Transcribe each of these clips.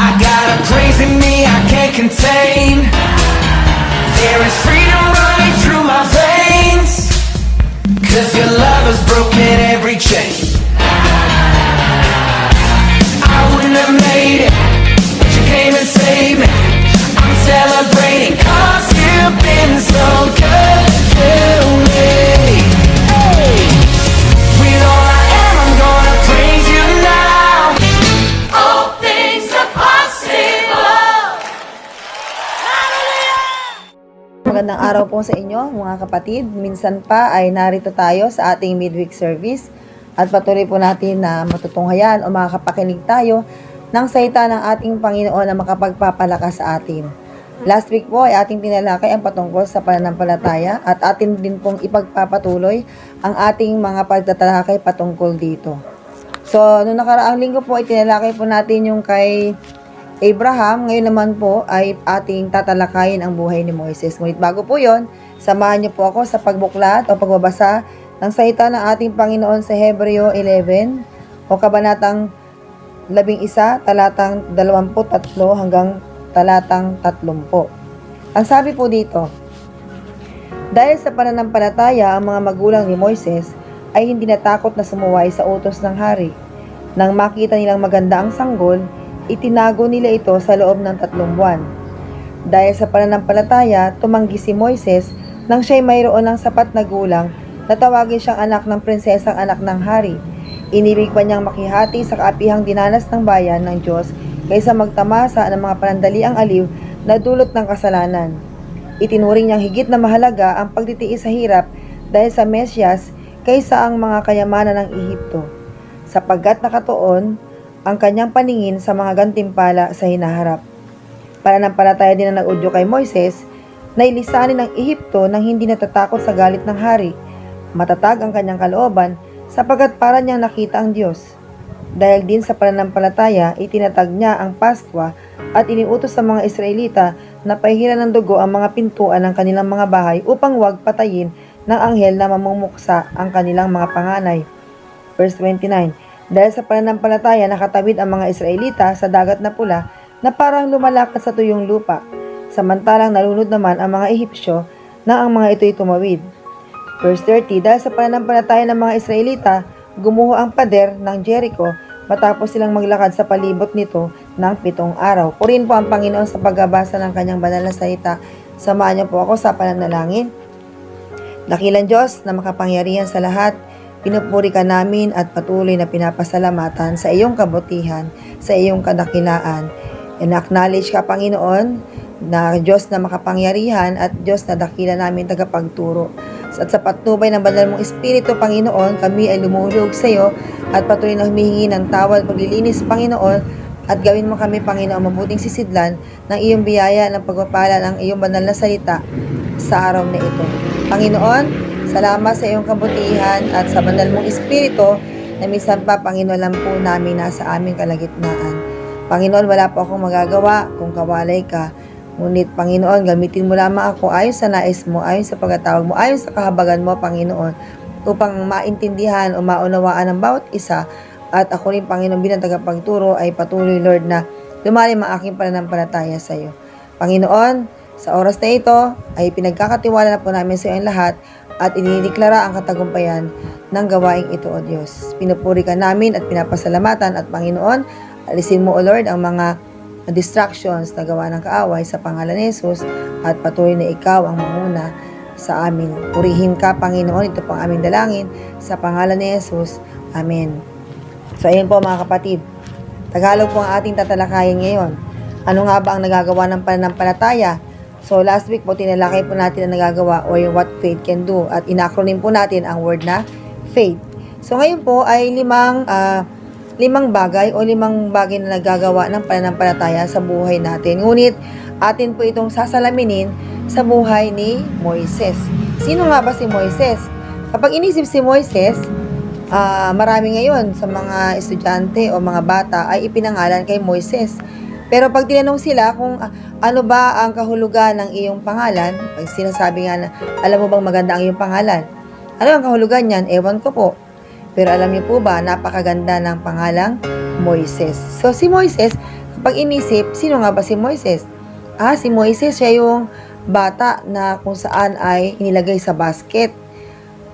I got a praise in me I can't contain. There is freedom running through my veins. 'Cause your love has broken every chain. I wouldn't have made it, but you came and saved me. I'm celebrating 'cause you've been so good to me. With all I am, I'm gonna praise you now. All things are possible. Magandang araw po sa inyo mga kapatid. Minsan pa ay narito tayo sa ating midweek service at patuloy po natin na matutunghayan o makakapakinig tayo ng salita ng ating Panginoon na makapagpapalakas sa atin. Last week po ay ating tinalakay ang patungkol sa pananampalataya at atin din pong ipagpapatuloy ang ating mga pagtatalakay patungkol dito. So, noong nakaraang linggo po ay tinalakay po natin yung kay Abraham. Ngayon naman po ay ating tatalakayin ang buhay ni Moises. Ngunit bago po yon, samahan niyo po ako sa pagbuklat o pagbabasa ng salita ng ating Panginoon sa Hebreo 11 o kabanatang 11, talatang 23 hanggang talatang 30. Ang sabi po dito, dahil sa pananampalataya ang mga magulang ni Moises ay hindi natakot na sumuway sa utos ng hari. Nang makita nilang maganda ang sanggol, itinago nila ito sa loob ng 3 buwan. Dahil sa pananampalataya, tumanggi si Moises nang siya'y mayroon ng sapat na gulang na tawagin siyang anak ng prinsesang anak ng hari. Inibig pa niyang makihati sa kaapihang dinanas ng bayan ng Diyos kaysa magtamasa ng mga panandaliang aliw na dulot ng kasalanan. Itinuring niyang higit na mahalaga ang pagtitiis sa hirap dahil sa Mesyas kaysa ang mga kayamanan ng Ehipto, sapagkat nakatuon ang kanyang paningin sa mga gantimpala sa hinaharap. Pananampalataya din ang nag-udyo kay Moises na ilisanin ng Ehipto nang hindi natatakot sa galit ng hari. Matatag ang kanyang kalooban sapagkat para niyang nakita ang Diyos. Dahil din sa pananampalataya, itinatag niya ang Paskwa at iniutos sa mga Israelita na pahiran ng dugo ang mga pintuan ng kanilang mga bahay upang huwag patayin ng anghel na mamumuksa ang kanilang mga panganay. Verse 29. Dahil sa pananampalataya nakatawid ang mga Israelita sa dagat na pula na parang lumalakad sa tuyong lupa, samantalang nalunod naman ang mga Ehipsyo na ang mga ito'y tumawid. Verse 30. Dahil sa pananampalataya ng mga Israelita, gumuho ang pader ng Jericho matapos silang maglakad sa palibot nito ng 7 araw. Purihin po ang Panginoon sa pagbabasa ng kanyang banal na salita. Samahan niyo po ako sa pananalangin. Dakilang Diyos na makapangyarihan sa lahat, pinupuri ka namin at patuloy na pinapasalamatan sa iyong kabutihan, sa iyong kadakilaan. In-acknowledge ka, Panginoon, na Diyos na makapangyarihan at Diyos na dakila namin tagapagturo. At sa patnubay ng banal mong Espiritu, Panginoon, kami ay lumuhulog sa iyo at patuloy na humihingi ng tawad, paglilinis, Panginoon, at gawin mo kami, Panginoon, mabuting sisidlan ng iyong biyaya ng pagpapala ng iyong banal na salita sa araw na ito. Panginoon, salamat sa iyong kabutihan at sa banal mong Espiritu na minsan pa, Panginoon, lang po namin nasa aming kalagitnaan. Panginoon, wala po akong magagawa kung kawalay ka. Ngunit, Panginoon, gamitin mo lamang ako ayon sa nais mo, ayon sa pagkatawag mo, ayon sa kahabagan mo, Panginoon, upang maintindihan o maunawaan ng bawat isa. At ako rin, Panginoon, bilang tagapagturo ay patuloy, Lord, na lumalim ang aking pananampalataya sa iyo. Panginoon, sa oras na ito ay pinagkakatiwala na po namin sa iyo ang lahat at inideklara ang katagumpayan ng gawaing ito, O Diyos. Pinupuri ka namin at pinapasalamatan at Panginoon, alisin mo, O Lord, ang mga distractions na gawa ng kaaway sa pangalan ni Jesus at patuloy na ikaw ang manguna sa amin. Purihin ka, Panginoon, ito pang aming dalangin sa pangalan ni Jesus. Amen. So, ayun po mga kapatid. Tagalog po ang ating tatalakayin ngayon. Ano nga ba ang nagagawa ng pananampalataya? So, last week po, tinalakay po natin ang nagagawa o yung what faith can do. At in-acronym po natin ang word na faith. So, ngayon po ay limang bagay o 5 bagay na nagagawa ng pananampalataya sa buhay natin. Ngunit, atin po itong sasalaminin sa buhay ni Moises. Sino nga ba si Moises? Kapag inisip si Moises, marami ngayon sa mga estudyante o mga bata ay ipinangalan kay Moises. Pero pag tinanong sila kung ano ba ang kahulugan ng iyong pangalan, pag sinasabi nga na, alam mo bang maganda ang iyong pangalan? Ano ang kahulugan niyan? Ewan ko po. Pero alam niyo po ba, napakaganda ng pangalang Moises. So si Moises, pag inisip, sino nga ba si Moises? Si Moises, siya yung bata na kung saan ay inilagay sa basket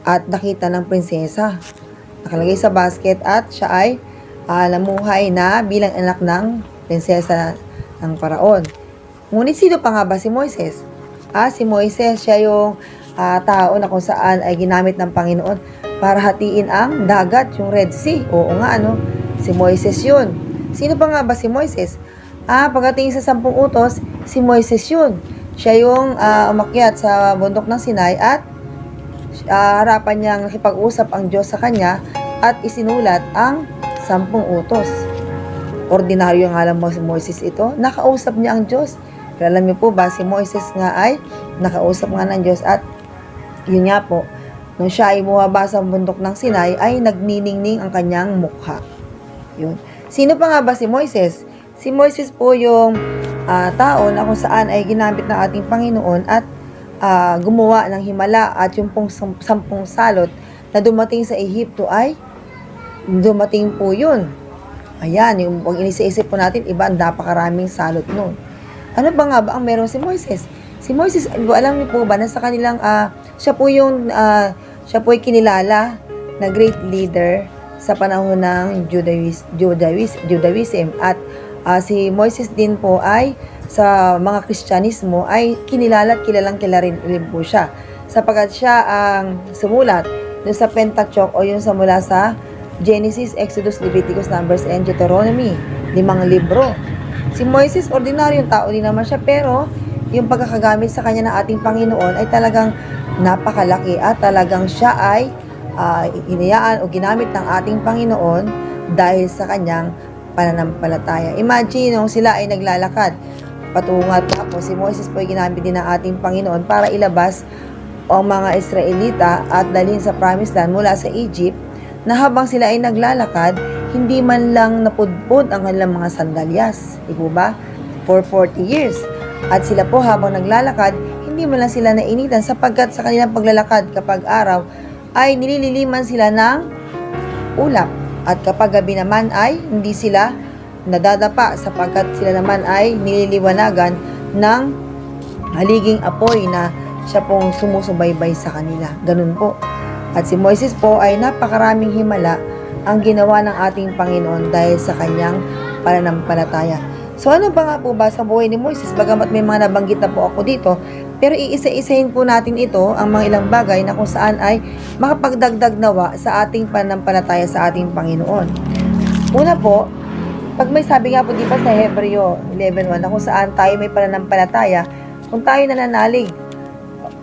at nakita ng prinsesa. Nakalagay sa basket at siya ay namuhay na bilang anak ng prinsesa ng Paraon. Ngunit sino pa nga ba si Moises? Si Moises, siya yung tao na kung saan ay ginamit ng Panginoon para hatiin ang dagat, yung Red Sea. Oo nga, si Moises yun. Sino pa nga ba si Moises? Pagdating sa 10 utos, si Moises yun. Siya yung umakyat sa bundok ng Sinai at harapan niyang nakipag-usap ang Diyos sa kanya at isinulat ang 10 utos. Ordinaryo nga lang mo si Moises ito. Nakausap niya ang Diyos. Pero alam niyo po ba, si Moises nga ay nakausap nga ng Diyos at yun nga po, nung siya ay bumaba sa bundok ng Sinai, ay nagniningning ang kanyang mukha. Yun. Sino pa nga ba si Moises? Si Moises po yung tao na kung saan ay ginamit ng ating Panginoon at gumawa ng himala at yung 10 salot na dumating sa Ehipto ay dumating po yun. Ayan, yung pag inisip po natin, iba ang napakaraming salot nun. Ano ba nga ba ang meron si Moises? Si Moises, alam niyo po ba na sa kanilang, siya po yung kinilala na great leader sa panahon ng Judaism. At si Moises din po ay sa mga Kristyanismo ay kilalang rin po siya. Sapagkat siya ang sumulat dun sa Pentateuch o yung mula sa Genesis, Exodus, Leviticus, Numbers, and Deuteronomy. 5 libro. Si Moises, ordinaryong tao din naman siya, pero yung pagkakagamit sa kanya ng ating Panginoon ay talagang napakalaki at talagang siya ay hinayaan o ginamit ng ating Panginoon dahil sa kanyang pananampalataya. Imagine nung sila ay naglalakad patungat tapos si Moises po ay ginamit din ng ating Panginoon para ilabas ang mga Israelita at dalhin sa Promised Land mula sa Egypt, na habang sila ay naglalakad, hindi man lang napudpod ang kanilang mga sandalyas. Di po ba? For 40 years. At sila po habang naglalakad, hindi man lang sila nainitan sapagkat sa kanilang paglalakad kapag araw ay nilililiman sila ng ulap. At kapag gabi naman ay hindi sila nadadapa sapagkat sila naman ay nililiwanagan ng haliging apoy na siya pong sumusubaybay sa kanila. Ganun po. At si Moises po ay napakaraming himala ang ginawa ng ating Panginoon dahil sa kanyang pananampalataya. So ano ba nga po ba sa buhay ni Moises? Bagamat may mga nabanggit na po ako dito, pero iisa-isahin po natin ito, ang mga ilang bagay na kung saan ay makapagdagdag nawa sa ating pananampalataya sa ating Panginoon. Una po, pag may sabi nga po di ba sa Hebreo 11:1 na kung saan tayo may pananampalataya, kung tayo nananalig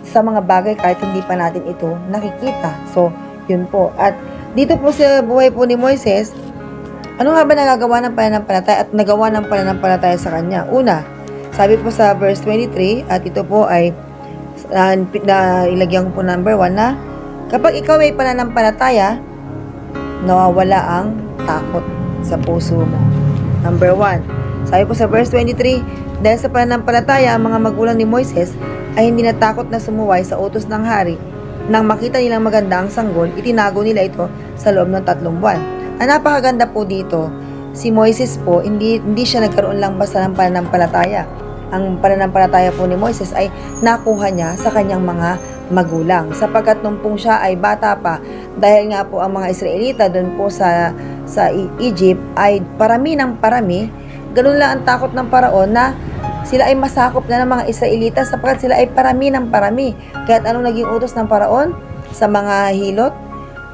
sa mga bagay kahit hindi pa natin ito nakikita. So, yun po. At dito po sa buhay po ni Moises, ano nga ba nagagawa ng pananampalataya at nagawa ng pananampalataya sa kanya? Una, sabi po sa verse 23, at ito po ay ilagyan ko po number 1 na kapag ikaw ay pananampalataya, nawawala ang takot sa puso mo. Number 1, sabi po sa verse 23, dahil sa pananampalataya, ang mga magulang ni Moises ay hindi natakot na sumuway sa utos ng hari. Nang makita nilang maganda ang sanggol, itinago nila ito sa loob ng 3 buwan. Ang napakaganda po dito, si Moises po, hindi siya nagkaroon lang basta ng pananampalataya. Ang pananampalataya po ni Moises ay nakuha niya sa kanyang mga magulang. Sapagkat nung pong siya ay bata pa, dahil nga po ang mga Israelita doon po sa Egypt ay parami ng parami, ganun lang ang takot ng Paraon na sila ay masakop na ng mga Israelita sapagkat sila ay parami ng parami. Kaya't anong naging utos ng Paraon sa mga hilot?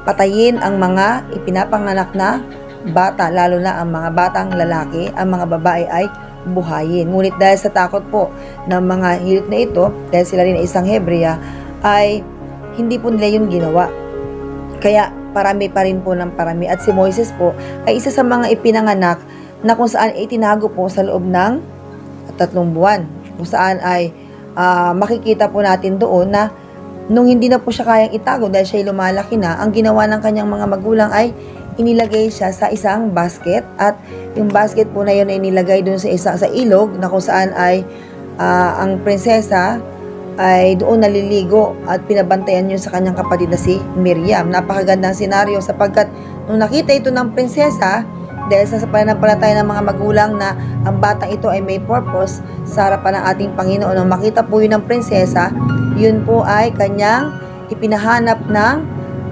Patayin ang mga ipinapanganak na bata, lalo na ang mga batang lalaki, ang mga babae ay buhayin. Ngunit dahil sa takot po ng mga hilot na ito, dahil sila rin ay isang Hebrea, ay hindi po nila yun ginawa. Kaya parami pa rin po ng parami. At si Moises po ay isa sa mga ipinanganak na kung saan itinago po sa loob ng 3 buwan. Kung saan ay makikita po natin doon na nung hindi na po siya kayang itago dahil siya ay lumalaki na, ang ginawa ng kanyang mga magulang ay inilagay siya sa isang basket at yung basket po na yun ay inilagay doon sa ilog na kung saan ay ang prinsesa ay doon naliligo at pinabantayan yun sa kanyang kapatid na si Miriam. Napakagandang senaryo sapagkat nung nakita ito ng prinsesa, dahil sa pananampalataya ng mga magulang na ang batang ito ay may purpose sa harapan ng ating Panginoon. Nung makita po yun ng prinsesa, yun po ay kanyang ipinahanap ng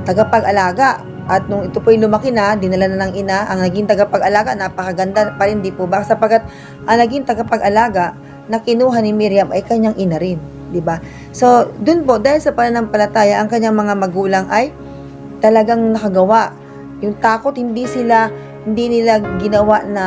tagapag-alaga. At nung ito po yung lumaki na, dinala na ng ina, ang naging tagapag-alaga, napakaganda pa rin, di po ba? Sapagkat ang naging tagapag-alaga na kinuha ni Miriam ay kanyang ina rin, di ba? So, dun po, dahil sa pananampalataya, ang kanyang mga magulang ay talagang nakagawa. Yung takot, hindi nila ginawa na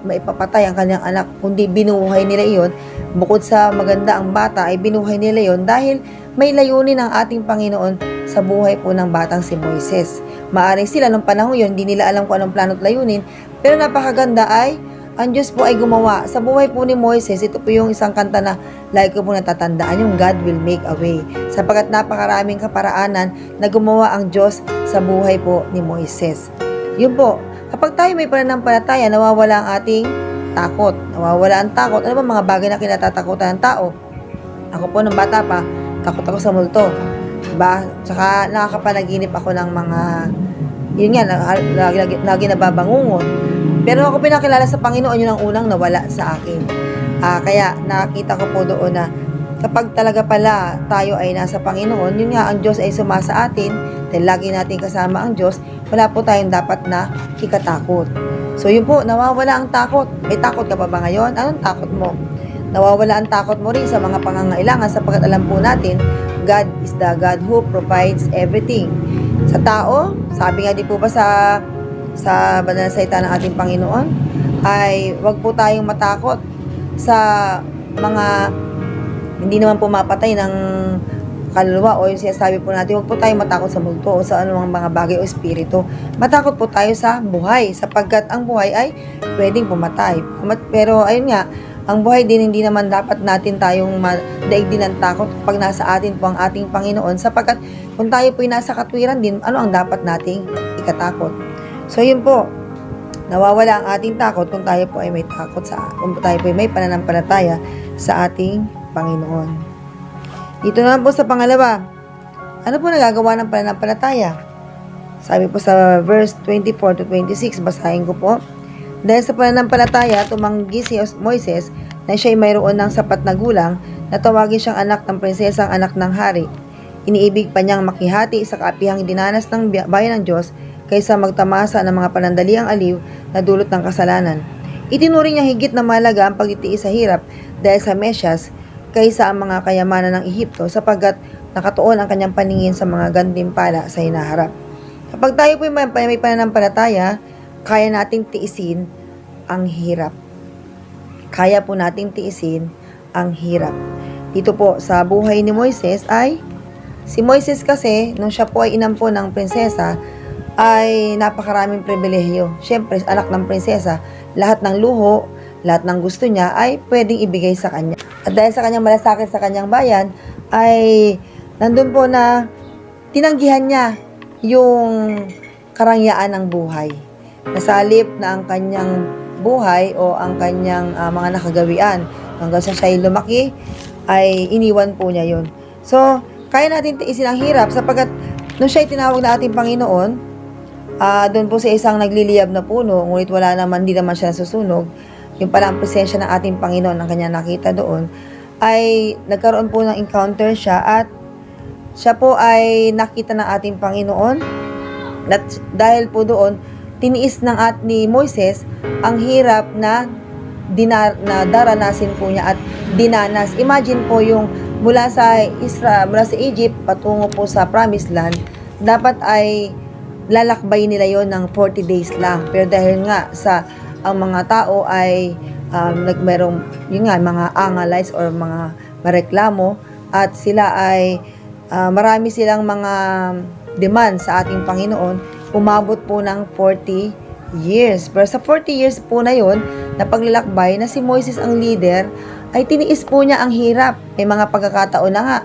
maipapatay ang kanyang anak, kundi binuhay nila iyon. Bukod sa maganda ang bata, ay binuhay nila iyon dahil may layunin ang ating Panginoon sa buhay po ng batang si Moises. Maaring sila nung panahon yun, hindi nila alam kung anong plano at layunin, pero napakaganda ay ang Diyos po ay gumawa. Sa buhay po ni Moises, ito po yung isang kanta na lagi ko po natatandaan, yung God will make a way. Sapagkat napakaraming kaparaanan na gumawa ang Diyos sa buhay po ni Moises. Yun po, kapag tayo may pananampalataya, nawawala ang ating takot. Nawawala ang takot. Ano ba mga bagay na kinatatakutan ng tao? Ako po nung bata pa, takot ako sa multo. Diba? Tsaka nakakapanaginip ako ng mga, yun nga, lagi nababangungon. Pero ako pinakilala sa Panginoon, yun ang unang nawala sa akin. Kaya nakita ko po doon na kapag talaga pala tayo ay nasa Panginoon, yun nga, ang Diyos ay sumasa atin, dahil lagi natin kasama ang Diyos, wala po tayong dapat na ikatakot. So yun po, nawawala ang takot. May takot ka pa ba ngayon? Anong takot mo? Nawawala ang takot mo rin sa mga pangangailangan sapagkat alam po natin, God is the God who provides everything. Sa tao, sabi nga di po ba sa banal na salita ng ating Panginoon, ay wag po tayong matakot sa mga hindi naman pumapatay ng kaluluwa o yung sinasabi po natin, wag po tayong matakot sa multo o sa anumang mga bagay o espiritu. Matakot po tayo sa buhay sapagkat ang buhay ay pwedeng pumatay. Pero ayun nga, ang buhay din hindi naman dapat natin tayong daig din ng takot kapag nasa atin po ang ating Panginoon sapagkat kung tayo po ay nasa katwiran din, ano ang dapat nating ikatakot? So yun po, nawawala ang ating takot kung tayo po ay may kung tayo po ay may pananampalataya sa ating Panginoon. Dito naman po sa pangalawa, ano po nagagawa ng pananampalataya? Sabi po sa verse 24 to 26, basahin ko po. Dahil sa pananampalataya, tumanggi si Moises na siya ay mayroon ng sapat na gulang na tawagin siyang anak ng prinsesang anak ng hari. Iniibig pa niyang makihati sa kaapihang dinanas ng bayan ng Diyos kaysa magtamasa ng mga panandaliang aliw na dulot ng kasalanan. Itinuring niya higit na mahalaga ang pagtitiis sa hirap dahil sa Mesyas kaysa ang mga kayamanan ng Ehipto sapagkat nakatuon ang kanyang paningin sa mga gantimpala sa hinaharap. Kapag tayo po may pananampalataya, kaya nating tiisin ang hirap. Kaya po nating tiisin ang hirap. Dito po sa buhay ni Moises ay, si Moises kasi, nung siya po ay inampo ng prinsesa, ay napakaraming pribilehiyo. Siyempre, anak ng prinsesa, lahat ng luho, lahat ng gusto niya ay pwedeng ibigay sa kanya. At dahil sa kanyang malasakit sa kanyang bayan, ay nandun po na tinanggihan niya yung karangyaan ng buhay. Nasalip na ang kanyang buhay o ang kanyang mga nakagawian. Hanggang sa siya lumaki, ay iniwan po niya yun. So, kaya natin tiisin ang hirap sapagkat nung siya tinawag na ating Panginoon, doon po sa isang nagliliyab na puno, ngunit hindi naman siya nasusunog, yung pala ang presensya ng ating Panginoon ang kanya nakita doon, ay nagkaroon po ng encounter siya at siya po ay nakita ng ating Panginoon at dahil po doon, tiniis ni Moises ang hirap na daranasin po niya at dinanas. Imagine po yung mula sa Egypt patungo po sa Promised Land, dapat ay lalakbay nila yon ng 40 days lang. Pero dahil nga sa ang mga tao ay merong yun nga, mga angalites or mga mareklamo at sila ay marami silang mga demand sa ating Panginoon, umabot po ng 40 years. Pero sa 40 years po na yon na paglalakbay na si Moises ang leader, ay tiniis po niya ang hirap. May mga pagkakataon na nga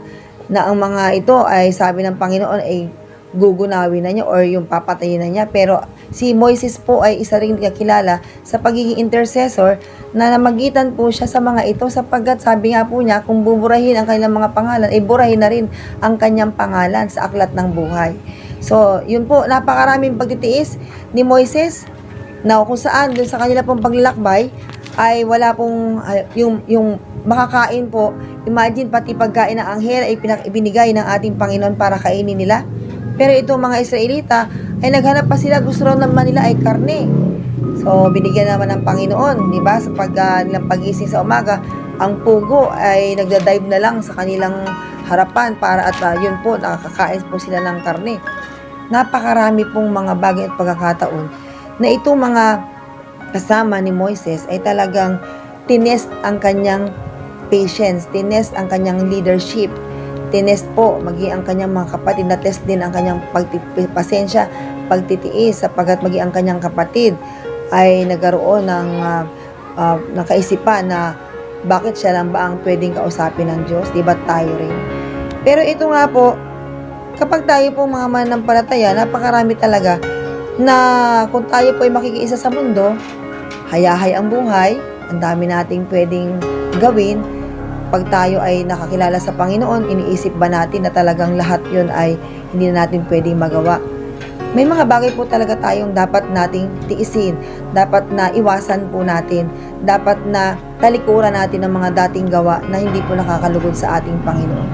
na ang mga ito ay sabi ng Panginoon ay gugunawin na niya or yung papatayin na niya. Pero si Moises po ay isa ring kakilala sa pagiging intercessor na namagitan po siya sa mga ito sapagkat sabi nga po niya kung buburahin ang kanilang mga pangalan ay burahin na rin ang kanyang pangalan sa aklat ng buhay. So yun po, napakaraming pagtitiis ni Moises na kung saan dun sa kanila pong paglalakbay ay wala pong yung makakain po. Imagine pati pagkain ng anghel ay ibinigay ng ating Panginoon para kainin nila. Pero itong mga Israelita ay naghanap pa sila, gusto raw naman nila ay karne. So binigyan naman ng Panginoon, di ba? Sa nilang pagising sa umaga, ang pugo ay nagda-dive na lang sa kanilang harapan para at yun po, nakakakain po sila ng karne. Napakarami pong mga bagay at pagkakataon na itong mga kasama ni Moises ay talagang tinest ang kanyang patience, tinest ang kanyang leadership, tinest po maging ang kanyang mga kapatid, na test din ang kanyang pasensya, pagtitiis, sapagkat maging ang kanyang kapatid ay nagkaroon ng kaisipan na bakit siya lang ba ang pwedeng kausapin ng Diyos, di ba tayo rin? Pero ito nga po, kapag tayo po mga mananampalataya, napakarami talaga na kung tayo po ay makikiisa sa mundo, hayahay ang buhay, ang dami nating pwedeng gawin. Pag tayo ay nakakilala sa Panginoon, iniisip ba natin na talagang lahat yun ay hindi na natin pwedeng magawa? May mga bagay po talaga tayong dapat nating tiisin, dapat na iwasan po natin, dapat na talikuran natin ng mga dating gawa na hindi po nakakalugod sa ating Panginoon.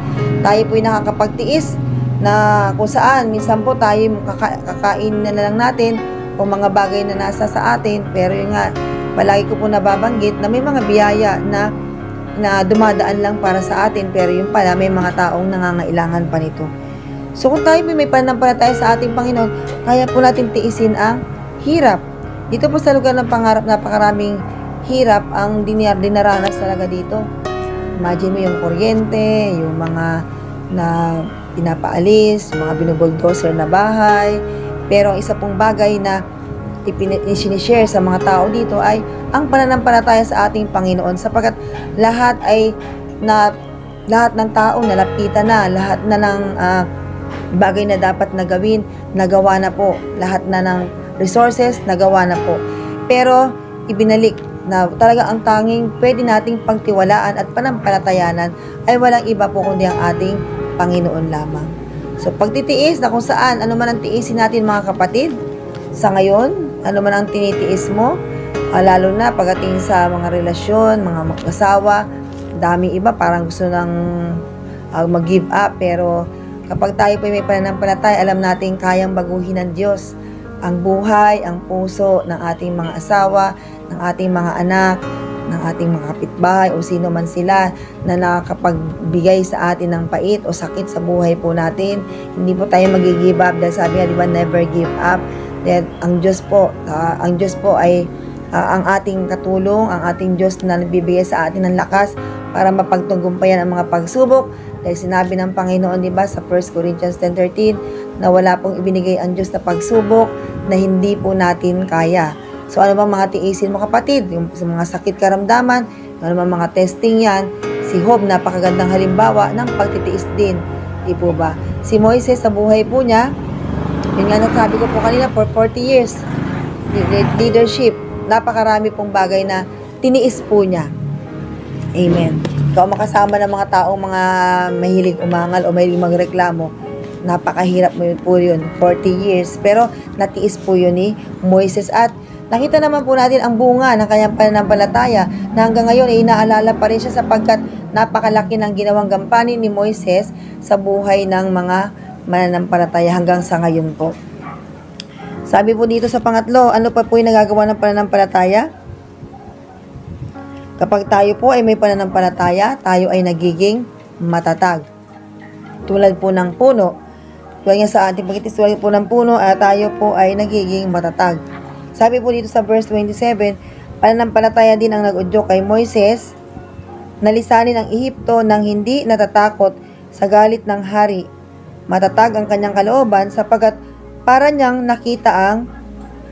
Tayo po ay nakakapagtiis na kung saan, minsan po tayo kakain na lang natin o mga bagay na nasa sa atin, pero yun nga, palagi ko po nababanggit na may mga biyaya na dumadaan lang para sa atin, pero yun pala, may mga taong nangangailangan pa nito. So kung tayo may pananampalataya sa ating Panginoon, kaya po natin tiisin ang hirap. Dito po sa lugar ng pangarap, napakaraming hirap ang dinaranas talaga dito. Imagine mo yung kuryente, yung mga na pinapaalis, mga binubuldoser na bahay. Pero ang isa pong bagay na isinishare sa mga tao dito ay ang pananampalataya sa ating Panginoon, sapagkat lahat ng tao nalapitan na, lahat na ng bagay na dapat na gawin, nagawa na po. Lahat na ng resources, nagawa na po. Pero ibinalik na talaga ang tanging pwede nating pagtiwalaan at panampalatayanan ay walang iba po kundi ang ating Panginoon lamang. So pagtitiis na kung saan, ano man ang tiisin natin mga kapatid, sa ngayon, ano man ang tinitiis mo, lalo na pagdating sa mga relasyon, mga mag-asawa, dami iba parang gusto nang mag-give up, pero kapag tayo po may pananampalataya, alam natin kayang baguhin ng Diyos ang buhay, ang puso ng ating mga asawa, ng ating mga anak, ng ating mga kapitbahay o sino man sila na nakakapagbigay sa atin ng pait o sakit sa buhay po natin. Hindi po tayo mag-give up dahil sabi nga, di ba, never give up. Dahil ang Diyos po ay ang ating katulong, ang ating Diyos na nagbibigay sa atin ng lakas para mapagtunggumpayan ang mga pagsubok. Dahil sinabi ng Panginoon, di ba, sa 1 Corinthians 10:13, na wala pong ibinigay ang Diyos na pagsubok na hindi po natin kaya. So ano bang mga tiisin mo kapatid? Yung sa mga sakit karamdaman, ano bang mga testing yan? Si Job, napakagandang halimbawa ng pagtitiis din. Di po ba? Si Moises sa buhay po niya, yun nga nasabi ko po kanina, for 40 years, leadership, napakarami pong bagay na tiniis po niya. Amen. Ikaw makasama ng mga taong mga mahilig umangal o mahilig magreklamo, napakahirap mo yun po yun, 40 years. Pero natiis po yun ni Moises, at nakita naman po natin ang bunga ng kanyang pananampalataya na hanggang ngayon ay inaalala pa rin siya, sapagkat napakalaki ng ginawang gampanin ni Moises sa buhay ng mga mananampalataya hanggang sa ngayon po. Sabi po dito sa pangatlo, ano pa po yung nagagawa ng pananampalataya? Kapag tayo po ay may pananampalataya, tayo ay nagiging matatag. Tulad po ng puno. Tulad nga sa ating pagkitis, tulad po ng puno, tayo po ay nagiging matatag. Sabi po dito sa verse 27, pananampalataya din ang nag-udyok kay Moises, nalisanin ang Ehipto nang hindi natatakot sa galit ng hari. Matatag ang kanyang kalooban sapagkat para niyang nakita ang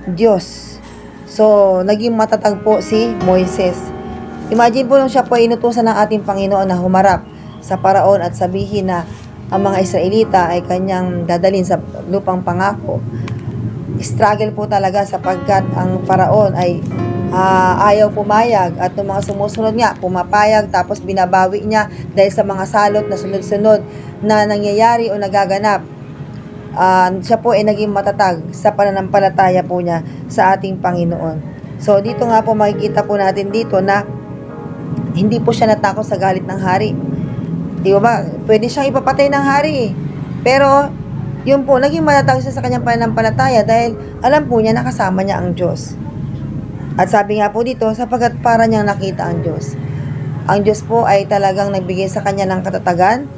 Diyos. So, naging matatag po si Moises. Imagine po nung siya po ay inutusan ng ating Panginoon na humarap sa Paraon at sabihin na ang mga Israelita ay kanyang dadalhin sa lupang pangako. Struggle po talaga sapagkat ang Paraon ay ayaw pumayag, at ng mga sumusunod nga, pumapayag, tapos binabawi niya dahil sa mga salot na sunod-sunod na nangyayari o nagaganap. siya po ay naging matatag sa pananampalataya po niya sa ating Panginoon. So dito nga po makikita po natin dito na hindi po siya natakot sa galit ng hari. Di ba? Pwede siyang ipapatay ng hari eh. Pero yun po, naging matatag siya sa kanyang pananampalataya dahil alam po niya na kasama niya ang Diyos. At sabi nga po dito, sapagkat para niyang nakita ang Diyos. Ang Diyos po ay talagang nagbigay sa kanya ng katatagan,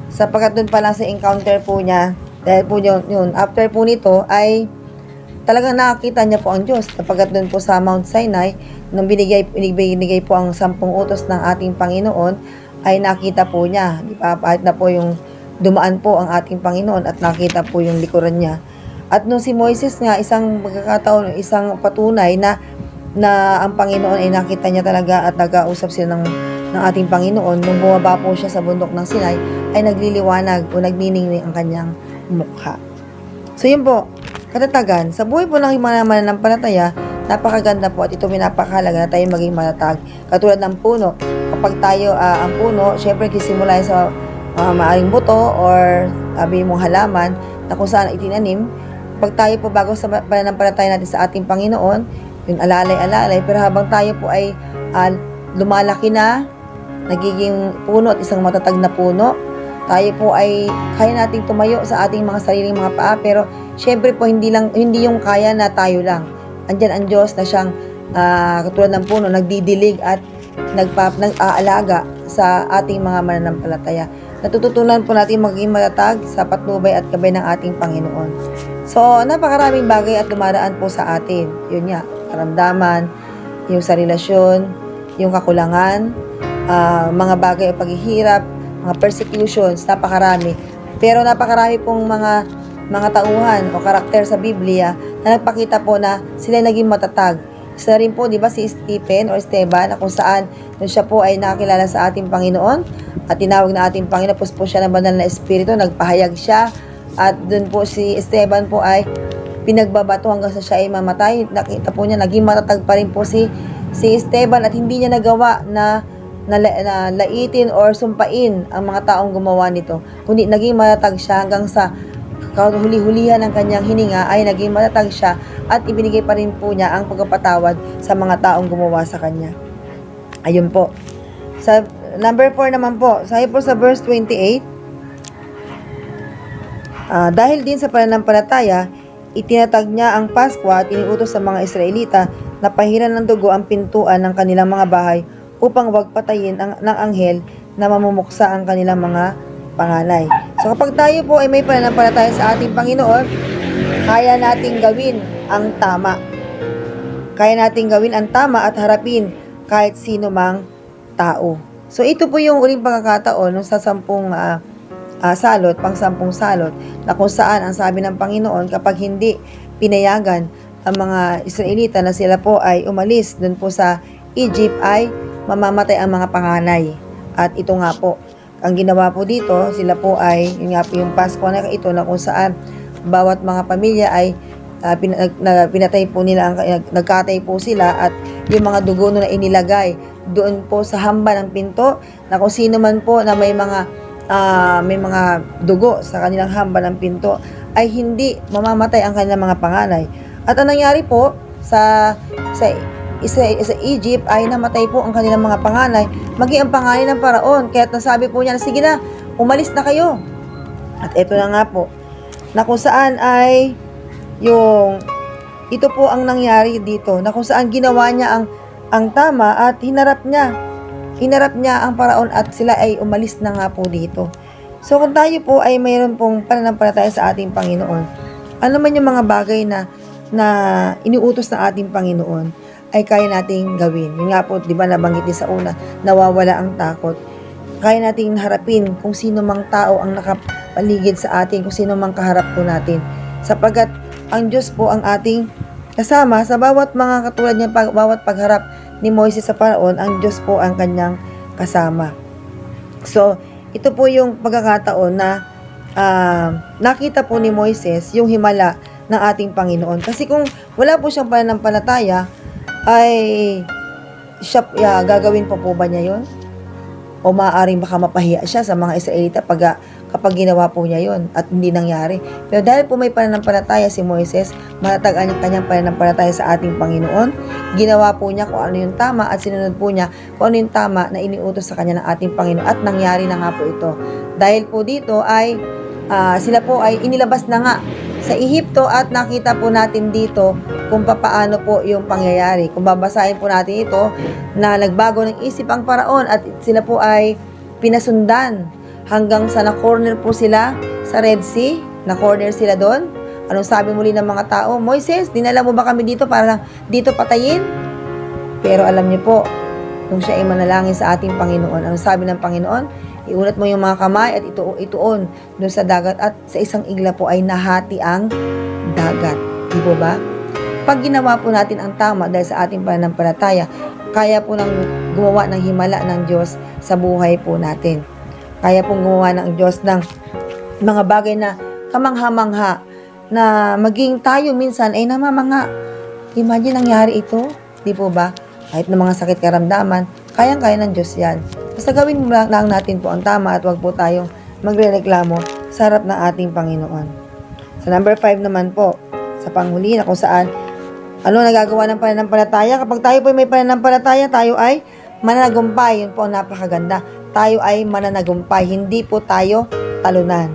sapagkat doon pa lang sa encounter po niya, dahil po yun, after po nito ay talagang nakakita niya po ang Diyos. Sapagkat doon po sa Mount Sinai, nung binigay po ang 10 utos ng ating Panginoon, ay nakita po niya. Di ba? Kahit na po yung dumaan po ang ating Panginoon at nakita po yung likuran niya. At nung si Moises nga, isang pagkakataon, isang patunay na ang Panginoon ay nakita niya talaga at nag-ausap sila ng ating Panginoon. Nung bumaba po siya sa bundok ng Sinai, ay nagliliwanag o nagniningning ang kanyang mukha. So yun po, katatagan. Sa buhay po ng mga mananampalataya, napakaganda po at ito pinapakahalaga na tayo maging matatag. Katulad ng puno. Kapag tayo, ang puno, syempre kisimula sa maaring buto or sabi mong halaman na kung saan itinanim. Pag tayo po bago sa pananampalataya natin sa ating Panginoon, yun alalay-alalay, pero habang tayo po ay lumalaki na, nagiging puno at isang matatag na puno, tayo po ay kaya nating tumayo sa ating mga sariling mga paa, pero syempre po hindi yung kaya na tayo lang. Andyan ang Diyos na siyang katulad ng puno, nagdidilig at nag-aalaga sa ating mga mananampalataya. Natututunan po natin maging matatag sa patnubay at gabay ng ating Panginoon. So, napakaraming bagay at dumaraan po sa atin. Yun nga, karamdaman, yung sa relasyon, yung kakulangan, mga bagay o paghihirap, mga persecutions, napakarami. Pero napakarami pong mga tauhan o karakter sa Biblia na nagpakita po na sila naging matatag. Isa rin po, di ba, si Stephen o Esteban, na kung saan nung siya po ay nakakilala sa ating Panginoon at tinawag na ating Panginoon, po siya ng banal na Espiritu, nagpahayag siya at dun po si Esteban po ay pinagbabato hanggang sa siya ay mamatay. Nakita po niya, naging matatag pa rin po si Esteban at hindi niya nagawa na laitin or sumpain ang mga taong gumawa nito. Kundi naging matatag siya hanggang sa huli-hulihan ng kanyang hininga ay naging matatag siya at ibinigay pa rin po niya ang pagpapatawad sa mga taong gumawa sa kanya. Ayun po. Sa number 4 naman po, sabi po sa verse 28, dahil din sa pananampalataya, itinatag niya ang Pasko at iniutos sa mga Israelita na pahiran ng dugo ang pintuan ng kanilang mga bahay upang wag patayin ng anghel na mamumuksa ang kanilang mga panganay. So kapag tayo po ay may pananampalataya sa ating Panginoon, kaya nating gawin ang tama. Kaya nating gawin ang tama at harapin kahit sino mang tao. So ito po yung uling pagkakataon sa 10 salot, pang 10 salot, na kung saan ang sabi ng Panginoon, kapag hindi pinayagan ang mga Israelita na sila po ay umalis dun po sa Egypt, ay mamamatay ang mga panganay. At ito nga po, ang ginawa po dito, sila po ay, yun nga po yung Pasko na ito, na kung saan bawat mga pamilya ay pinatay po nila, nagkatay po sila at yung mga dugo na inilagay doon po sa hamba ng pinto, na kung sino man po na may mga dugo sa kanilang hamba ng pinto ay hindi mamamatay ang kanilang mga panganay. At ang nangyari po sa Egypt ay namatay po ang kanilang mga panganay, maging ang panganay ng Paraon. Kaya nasabi po niya, sige na, umalis na kayo. At ito na nga po, na kung saan ay ito po ang nangyari dito, na kung saan ginawa niya ang tama at hinarap niya ang Paraon at sila ay umalis na nga po dito. So kung tayo po ay mayroon pong pananampalataya sa ating Panginoon, ano man yung mga bagay na iniutos ng ating Panginoon, ay kaya nating gawin. Yun nga po, di ba nabanggit din sa una, nawawala ang takot. Kaya nating harapin kung sino mang tao ang nakapaligid sa atin, kung sino mang kaharap po natin. Sapagkat ang Diyos po ang ating kasama sa bawat mga katulad niya, bawat pagharap ni Moises sa Paraon, ang Diyos po ang kanyang kasama. So, ito po yung pagkakataon na nakita po ni Moises yung himala ng ating Panginoon. Kasi kung wala po siyang pananampalataya, ay gagawin pa po ba niya yun? O maaaring baka mapahiya siya sa mga Israelita pag kapag ginawa po niya yon at hindi nangyari. Pero dahil po may pananampalataya si Moises, matatag ang kanyang pananampalataya sa ating Panginoon, ginawa po niya kung ano yung tama at sinunod po niya kung ano yung tama na iniutos sa kanya ng ating Panginoon at nangyari na nga po ito. Dahil po dito ay sila po ay inilabas na nga sa Ehipto at nakita po natin dito kung paano po yung pangyayari. Kung babasahin po natin ito na nagbago ng isip ang Paraon at sila po ay pinasundan hanggang sa na-corner po sila sa Red Sea, na-corner sila doon. Anong sabi muli ng mga tao? Moises, dinala mo ba kami dito para lang dito patayin? Pero alam niyo po, nung siya ay manalangin sa ating Panginoon, anong sabi ng Panginoon? Iunat mo yung mga kamay at ituon doon sa dagat at sa isang igla po ay nahati ang dagat. Di po ba? Pag ginawa po natin ang tama dahil sa ating pananampalataya, kaya po nang gumawa ng himala ng Diyos sa buhay po natin. Kaya pong gumawa ng Diyos ng mga bagay na kamangha-mangha na maging tayo minsan ay namamanga. Imagine nangyari ito, di po ba? Kahit ng mga sakit karamdaman, kayang-kaya ng Diyos yan. Basta gawin mo lang natin po ang tama at wag po tayong magrereklamo sa harap ng ating Panginoon. Sa number 5 naman po, sa panghuli na kung saan, ano nagagawa ng pananampalataya? Kapag tayo po may pananampalataya, tayo ay mananagumpay. Yun po ang napakaganda. Tayo ay mananagumpay, hindi po tayo talunan.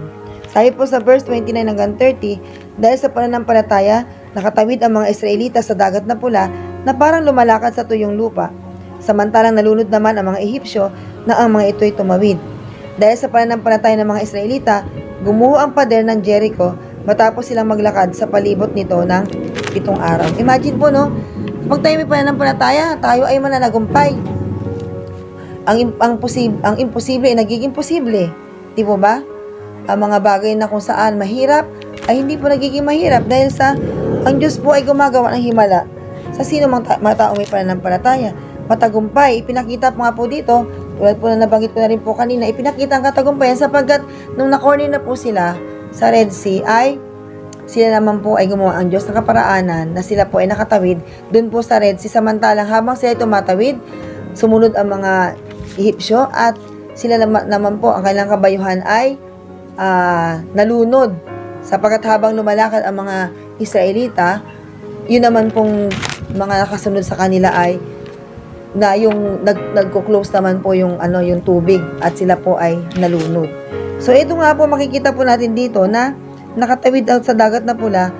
Sabi po sa verse 29 hanggang 30, dahil sa pananampalataya, nakatawid ang mga Israelita sa dagat na pula na parang lumalakad sa tuyong lupa. Samantalang nalunod naman ang mga Ehipsyo na ang mga ito'y tumawid. Dahil sa pananampalataya ng mga Israelita, gumuho ang pader ng Jericho matapos silang maglakad sa palibot nito ng 7 araw. Imagine po, no? Kapag tayo may pananampalataya, tayo ay mananagumpay. Ang imposible ay nagiging posible. Di po ba? Ang mga bagay na kung saan mahirap ay hindi po nagiging mahirap dahil sa ang Diyos po ay gumagawa ng himala sa sino mga tao may pananampalataya. Matagumpay, ipinakita po nga po dito, tulad po na nabanggit ko na rin po kanina, ipinakita ang katagumpayan sapagkat nung na-corner na po sila sa Red Sea ay sila naman po ay gumawa ang Diyos ng kaparaanan na sila po ay nakatawid dun po sa Red Sea. Samantalang habang sila ay tumatawid, sumunod ang mga Ehipsyo at sila naman po, ang kailang kabayuhan ay nalunod. Sapagkat habang lumalakad ang mga Israelita, yun naman pong mga nakasunod sa kanila ay na yung nagko-close naman po yung yung tubig at sila po ay nalunod. So ito nga po makikita po natin dito na nakatawid sa dagat na pula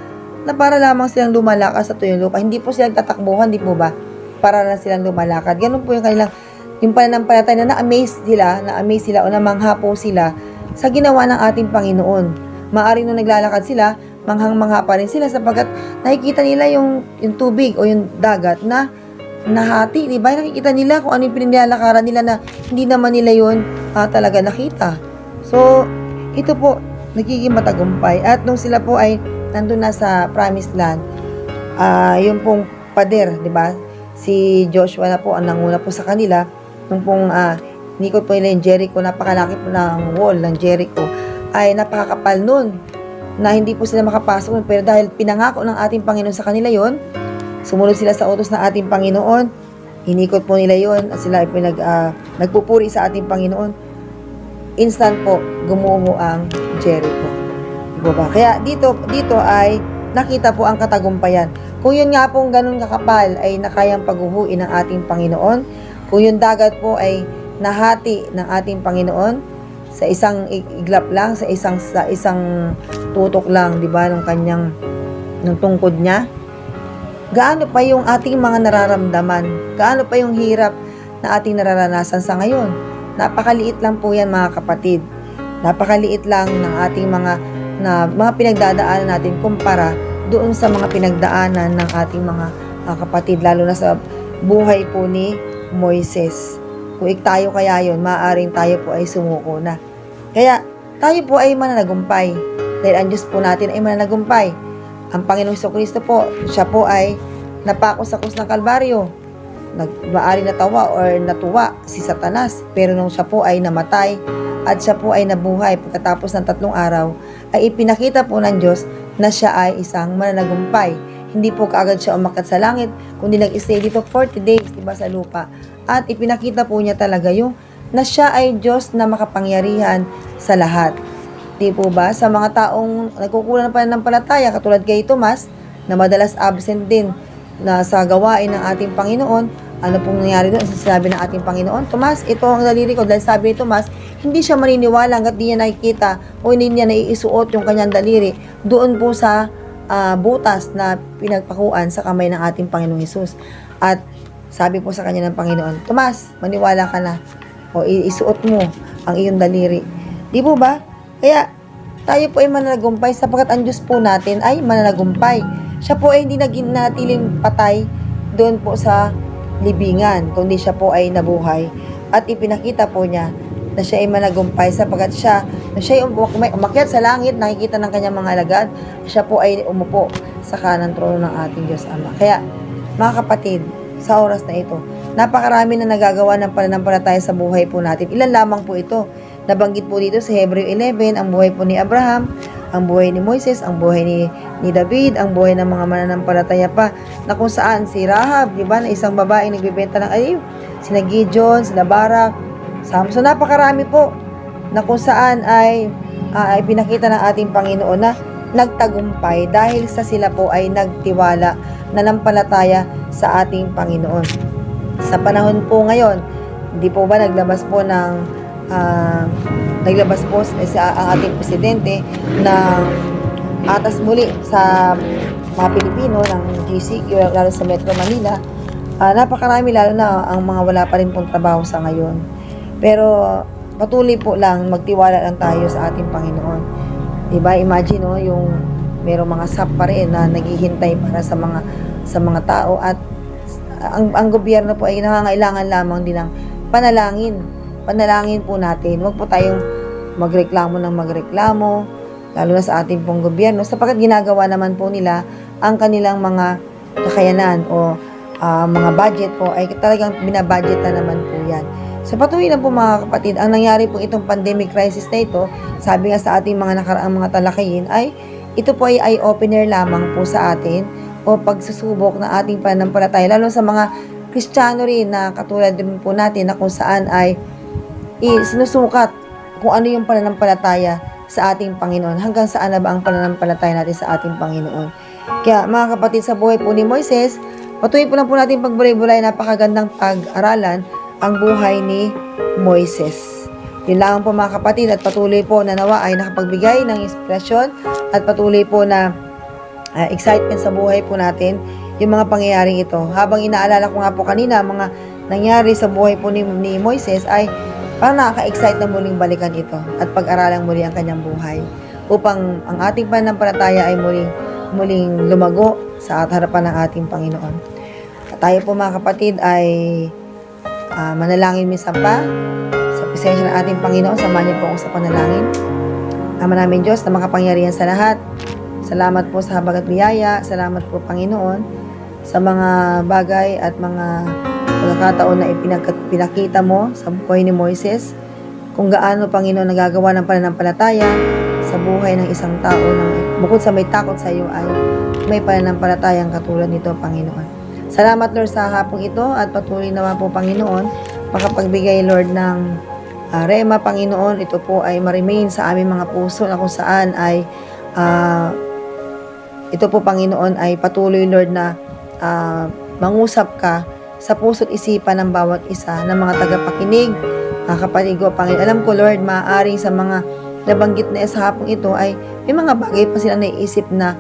na para lamang silang lumalakas sa tuyong lupa. Hindi po silang tatakbuhan, di po ba? Para lang silang lumalakad. Ganun po yung kanilang yung pananampalataya na na-amaze sila o namangha po sila sa ginawa ng ating Panginoon. Maaring nung naglalakad sila, manghang-mangha pa rin sila sapagkat nakikita nila yung tubig o yung dagat na nahati, di ba? Nakikita nila kung ano yung pinilalakaran nila na hindi naman nila yun talaga nakita. So, ito po, nagiging matagumpay. At nung sila po ay nandun na sa promised land, yung pong pader, di ba? Si Joshua na po ang nanguna po sa kanila. Nung pong nikot po nila yung Jericho, napakalaki po ng wall ng Jericho, ay napakakapal nun na hindi po sila makapasok nun. Pero dahil pinangako ng ating Panginoon sa kanila yon, sumunod sila sa utos ng ating Panginoon, inikot po nila yon at sila ay nagpupuri sa ating Panginoon. Instant po, gumuho ang Jericho. Diba ba? Kaya dito ay nakita po ang katagumpayan. Kung yun nga pong ganun kakapal ay nakayang paghuhuin ng ating Panginoon, kung yung dagat po ay nahati ng ating Panginoon sa isang iglap lang, sa isang tutok lang, di ba, ng tungkod niya, gaano pa yung ating mga nararamdaman? Gaano pa yung hirap na ating nararanasan sa ngayon? Napakaliit lang po yan, mga kapatid. Napakaliit lang ng ating mga pinagdadaanan natin kumpara doon sa mga pinagdaanan ng ating mga kapatid, lalo na sa buhay po ni Moises. Kung tayo kaya yun, maaaring tayo po ay sumuko na. Kaya tayo po ay mananagumpay dahil ang Diyos po natin ay mananagumpay. Ang Panginoong Jesucristo po, siya po ay napako sa krus ng Kalbaryo. Maaari natawa or natuwa si Satanas, pero nung siya po ay namatay at siya po ay nabuhay pagkatapos ng 3 araw, ay ipinakita po ng Diyos na siya ay isang mananagumpay. Hindi po kaagad siya umakyat sa langit, kundi nag-stay dito 40 days, diba, sa lupa. At ipinakita po niya talaga yung na siya ay Diyos na makapangyarihan sa lahat. Di po ba? Sa mga taong nagkukulang ng pananampalataya, katulad kay Tomas, na madalas absent din na sa gawain ng ating Panginoon, ano pong nangyari doon? Sinabi ng ating Panginoon, Tomas, ito ang daliri ko. Dahil sabi ni Tomas, hindi siya maniniwala hanggat di niya nakikita o hindi niya naiisuot yung kanyang daliri doon po sa butas na pinagpakuan sa kamay ng ating Panginoong Hesus. At sabi po sa kanya ng Panginoon, Tomas, maniwala ka na o isuot mo ang iyong daliri. Di po ba? Kaya tayo po ay mananagumpay sapagkat ang Diyos po natin ay mananagumpay. Siya po ay hindi natiling patay doon po sa libingan, kundi siya po ay nabuhay. At ipinakita po niya na siya ay managumpay sapagkat siya, na siya ay umakyat sa langit, nakikita ng kanyang mga alagad, siya po ay umupo sa kanang trono ng ating Diyos Ama. Kaya, mga kapatid, sa oras na ito, napakarami na nagagawa ng pananampalataya sa buhay po natin. Ilan lamang po ito. Nabanggit po dito sa Hebreo 11, ang buhay po ni Abraham, ang buhay ni Moises, ang buhay ni David, ang buhay ng mga mananampalataya pa, na kung saan si Rahab, di ba, na isang babae nagbebenta ng aliw, sina Gideon, sina Barak, Samson, napakarami po, na kung saan ay pinakita ng ating Panginoon na nagtagumpay dahil sa sila po ay nagtiwala, nanampalataya sa ating Panginoon. Sa panahon po ngayon, hindi po ba naglabas po ang ating presidente na atas muli sa mga Pilipino ng GCQ, lalo sa Metro Manila. Napakarami, lalo na ang mga wala pa rin pong trabaho sa ngayon. Pero patuloy po lang, magtiwala lang tayo sa ating Panginoon. Diba? Imagine, no, yung merong mga SAP pa rin na naghihintay para sa mga tao, at ang gobyerno po ay nangangailangan lamang din ng panalangin po natin. Huwag po tayong magreklamo, lalo na sa ating pong gobyerno, sapagkat ginagawa naman po nila ang kanilang mga kakayanan o mga budget po ay talagang binabudget na naman po yan. So patuloy lang po mga kapatid, ang nangyari po itong pandemic crisis na ito, sabi nga sa ating mga nakaraang mga talakayin, ay ito po ay eye-opener lamang po sa atin o pagsusubok na ating pananampalataya, lalo sa mga Kristiyano rin na katulad din po natin na kung saan ay sinusukat kung ano yung pananampalataya sa ating Panginoon. Hanggang saan na ba ang pananampalataya natin sa ating Panginoon? Kaya mga kapatid, sa buhay po ni Moises, patuloy po lang po natin pagbulay-bulay, napakagandang pag-aralan ang buhay ni Moises. Yun lang po mga kapatid, at patuloy po na nawa ay nakapagbigay ng inspirasyon at patuloy po na excitement sa buhay po natin yung mga pangyayaring ito. Habang inaalala ko nga po kanina, mga nangyari sa buhay po ni Moises ay parang nakaka-excite na muling balikan ito at pag-aralang muli ang kanyang buhay upang ang ating pananampalataya ay muling lumago sa harapan ng ating Panginoon. At tayo po mga kapatid ay manalangin minsan pa sa presensya ng ating Panginoon. Samahan niyo po ako sa panalangin. Ama namin Diyos na makapangyarihan sa lahat, salamat po sa habag at biyaya. Salamat po Panginoon sa mga bagay at mga pagkakataon na pinakita mo sa buhay ni Moises, kung gaano Panginoon nagagawa ng pananampalataya sa buhay ng isang tao na bukod sa may takot sa iyo ay may pananampalatayang katulad nito Panginoon. Salamat Lord sa hapong ito, at patuloy naman po Panginoon makapagbigay Lord ng rema Panginoon. Ito po ay ma-remain sa aming mga puso na kung saan ay ito po Panginoon ay patuloy Lord na mangusap ka sa puso't isipan ng bawat isa ng mga tagapakinig, kapatid ko, Panginoon. Alam ko, Lord, maaaring sa mga nabanggit na sa hapong ito ay may mga bagay pa silang naiisip na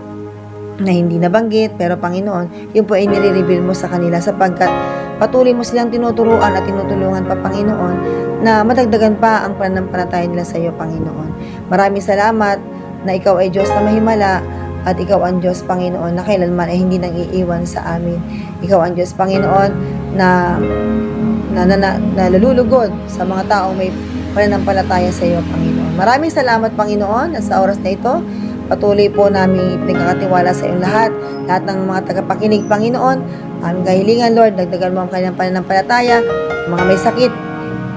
hindi nabanggit, pero Panginoon, yun po ay nire-reveal mo sa kanila sapagkat patuloy mo silang tinuturuan at tinutulungan pa, Panginoon, na madagdagan pa ang pananampalataya nila sa iyo, Panginoon. Maraming salamat na ikaw ay Diyos na mahimala, at ikaw ang Diyos, Panginoon, na kailanman ay hindi nang iiwan sa amin. Ikaw ang Diyos, Panginoon, na nalulugod sa mga taong may pananampalataya sa iyo, Panginoon. Maraming salamat, Panginoon, at sa oras na ito, patuloy po namin pinagkakatiwala sa iyong lahat ng mga tagapakinig, Panginoon. Aming kahilingan, Lord, dagdagan mo ang kanilang pananampalataya, mga may sakit,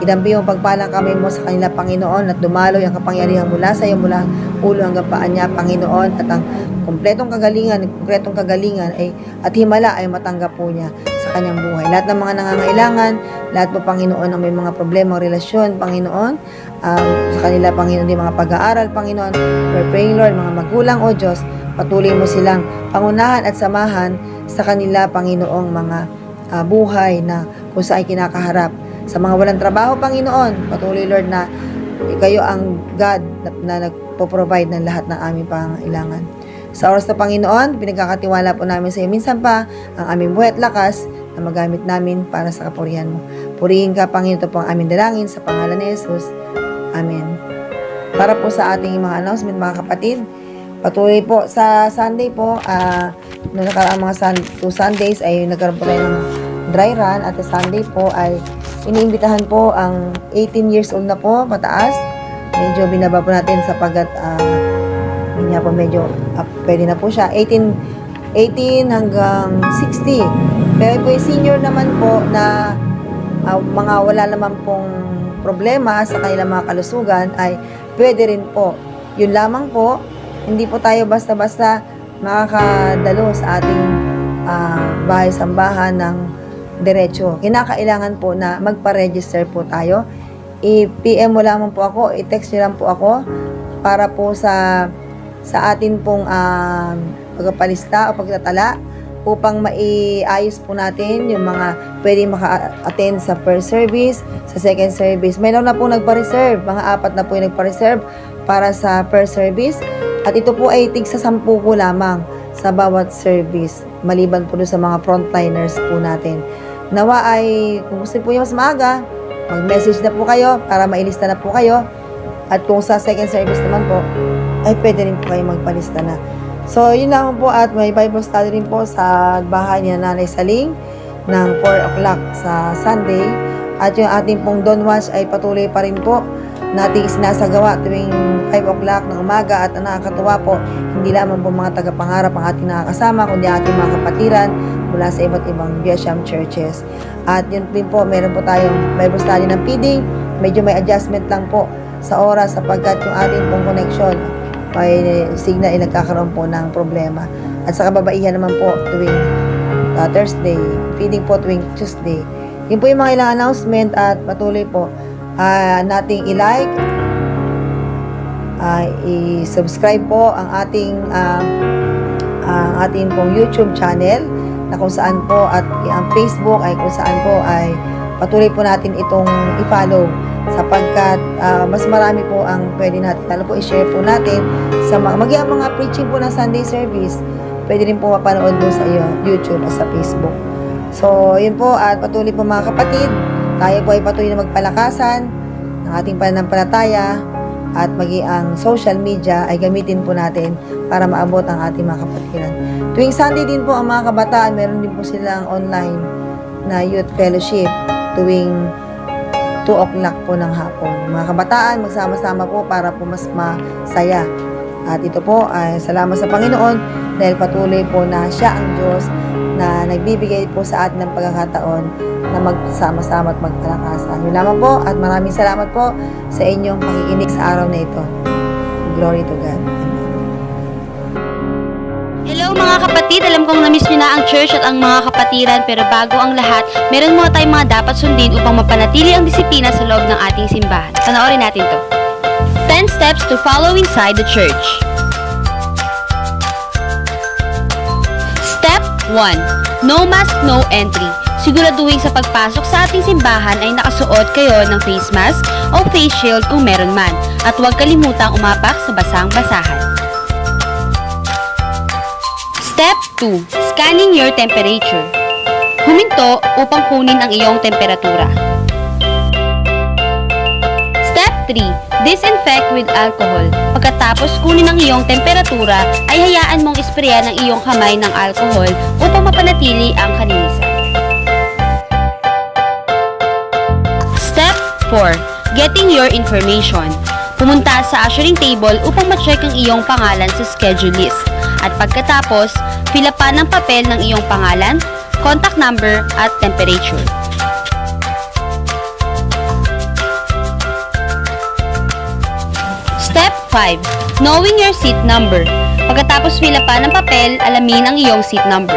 idampi mo pagpalang kamay mo sa kanila, Panginoon, at dumaloy ang kapangyarihan mula sa iyo, mula ulo hanggang paa niya, Panginoon, at ang kompletong kagalingan at himala ay matanggap po niya sa kanyang buhay. Lahat ng mga nangangailangan, lahat po, Panginoon, ang may mga problema o relasyon, Panginoon, sa kanila, Panginoon, yung mga pag-aaral, Panginoon, we're praying, Lord, mga magulang, O Diyos, patuloy mo silang pangunahan at samahan sa kanila, Panginoong mga buhay na kung saan kinakaharap. Sa mga walang trabaho, Panginoon, patuloy, Lord, na kayo ang God na nagpo-provide ng lahat ng aming pangangailangan. Sa oras na, Panginoon, pinagkakatiwala po namin sa iyo minsan pa ang aming buhay at lakas na magamit namin para sa kapurihan mo. Purihin ka, Panginoon, ito po ang aming dalangin sa pangalan ni Jesus. Amen. Para po sa ating mga announcement, mga kapatid, patuloy po sa Sunday po, noong nakaraang mga 2 Sundays ay nagkaroon po tayo ng dry run, at sa Sunday po ay iniimbitahan po ang 18 years old na po pataas. Medyo binaba po natin sapagkat niya po medyo pwede na po siya 18 hanggang 60. Pero po yung senior naman po na mga wala naman pong problema sa kanilang mga kalusugan ay pwede rin po. Yun lamang po, hindi po tayo basta-basta makakadalo sa ating bahay-sambahan ng diretso. Kinakailangan po na magpa-register po tayo. I-PM mo lamang po ako, i-text nyo lang po ako para po sa atin pong pagpapalista o pagtatala upang maiayos po natin yung mga pwede maka-attend sa first service, sa second service. Mayroon na po nagpa-reserve, mga 4 na po yung nagpa-reserve para sa first service, at ito po ay tig sa 10 po lamang sa bawat service, maliban po doon sa mga frontliners po natin. Nawa ay, kung gusto po yung mas maaga, mag-message na po kayo para mailista na po kayo. At kung sa second service naman po, ay pwede rin po kayo magpalista na. So, yun lang po, at may Bible study rin po sa bahay ni Nanay Saling ng 4 o'clock sa Sunday. At yung ating pong Dawn Watch ay patuloy pa rin po nating sinasagawa tuwing 5 o'clock ng umaga. At ang nakakatuwa po, hindi lamang po mga tagapangarap ang ating nakakasama, kundi ating mga kapatiran mula sa iba't ibang Biasham churches. At yun din po, meron po tayong Bible study ng feeding. Medyo may adjustment lang po sa oras sapagkat yung ating pong connection ay signal ay nagkakaroon po ng problema. At sa kababaihan naman po tuwing Thursday, feeding po tuwing Tuesday. Yun po yung mga ilang announcement, at patuloy po nating i-like, i-subscribe po ang ating pong YouTube channel na kung saan po, at ang Facebook ay kung saan po ay patuloy po natin itong i-follow sapagkat mas marami po ang pwede natin, lalo po i-share po natin sa mga preaching po ng Sunday service, pwede rin po mapanood po sa YouTube o sa Facebook. So, yun po, at patuloy po mga kapatid, tayo po ay patuloy na magpalakasan ng ating pananampalataya, at maging ang social media ay gamitin po natin para maabot ang ating mga kapatiran. Tuwing Sunday din po ang mga kabataan, meron din po silang online na youth fellowship tuwing 2 o'clock po ng hapon. Mga kabataan, magsama-sama po para po mas masaya. At ito po ay salamat sa Panginoon dahil patuloy po na siya ang Diyos na nagbibigay po sa atin ng pagkakataon na magsama-sama at magpalakasan. Yun lamang po, at maraming salamat po sa inyong pakikinig sa araw na ito. Glory to God. Hello mga kapatid, alam kong na-miss nyo na ang church at ang mga kapatiran, pero bago ang lahat, meron muna tayong mga dapat sundin upang mapanatili ang disiplina sa loob ng ating simbahan. Panoorin natin to. 10 steps to follow inside the church. Step 1. No mask, no entry. Siguraduhin sa pagpasok sa ating simbahan ay nakasuot kayo ng face mask o face shield kung meron man, at huwag kalimutang umapak sa basang basahan. Step 2. Scanning your temperature. Huminto upang kunin ang iyong temperatura. Step 3. Disinfect with alcohol. Pagkatapos kunin ang iyong temperatura, ay hayaan mong isprayan ang iyong kamay ng alcohol upang mapanatili ang kalinisan. Step 4. Getting your information. Pumunta sa ushering table upang ma-check ang iyong pangalan sa schedule list. At pagkatapos, fill up pa ng papel ng iyong pangalan, contact number, at temperature. Step 5. Knowing your seat number. Pagkatapos fill up pa ng papel, alamin ang iyong seat number.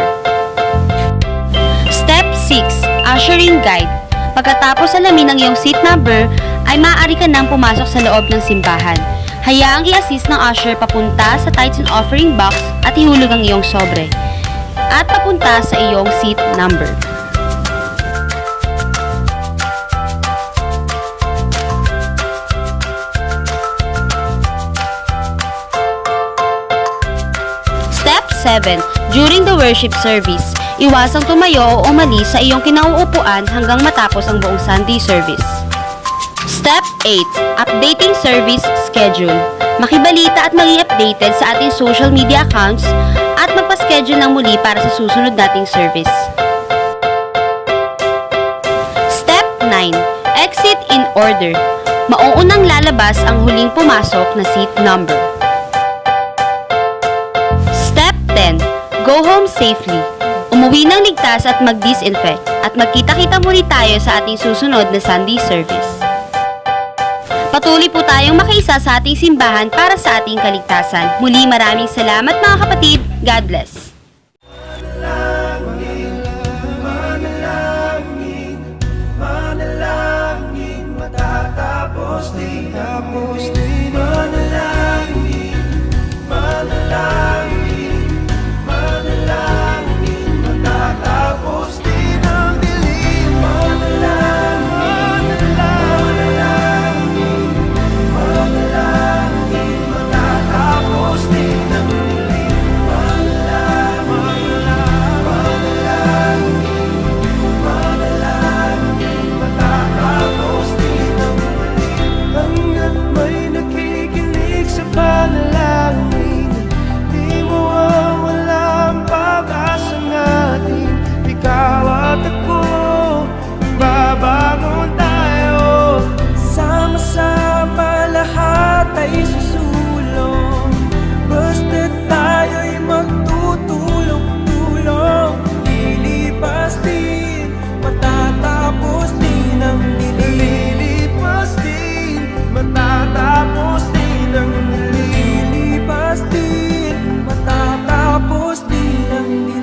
Step 6. ushering guide. Pagkatapos alamin ang iyong seat number, ay maaari ka nang pumasok sa loob ng simbahan. Hayaang i-assist ng usher papunta sa tithes and offering box at ihulog ang iyong sobre. At papunta sa iyong seat number. Step 7. During the worship service, iwasang tumayo o umalis sa iyong kinauupuan hanggang matapos ang buong Sunday service. Step 8. Updating service schedule. Makibalita at maging updated sa ating social media accounts at magpa-schedule ng muli para sa susunod nating service. Step 9. Exit in order. Mauunang lalabas ang huling pumasok na seat number. Step 10. Go home safely. Umuwi ng ligtas at mag-disinfect at magkita-kita muli tayo sa ating susunod na Sunday service. Patuloy po tayong makiisa sa ating simbahan para sa ating kaligtasan. Muli maraming salamat mga kapatid. God bless. Manalangin, matatapos din manalangin, manalangin, manalangin, matatapos din ang dilim. Manalangin, manalangin, manalangin, matatapos din ang dilim. Manalangin, manalangin, manalangin, matatapos din ang dilim. Hanggat may nakikinig sa panalangin, di mawawala ang pag-asa natin. Ikaw at ako, babangon tayo. Sama-sama lahat ay susulong. Basta't tayo'y magtutulong-tulong. Lilipas din, matatapos din ang dilim. Lilipas din, matatapos din ang dilim. Lilipas din, matatapos din ang dilim.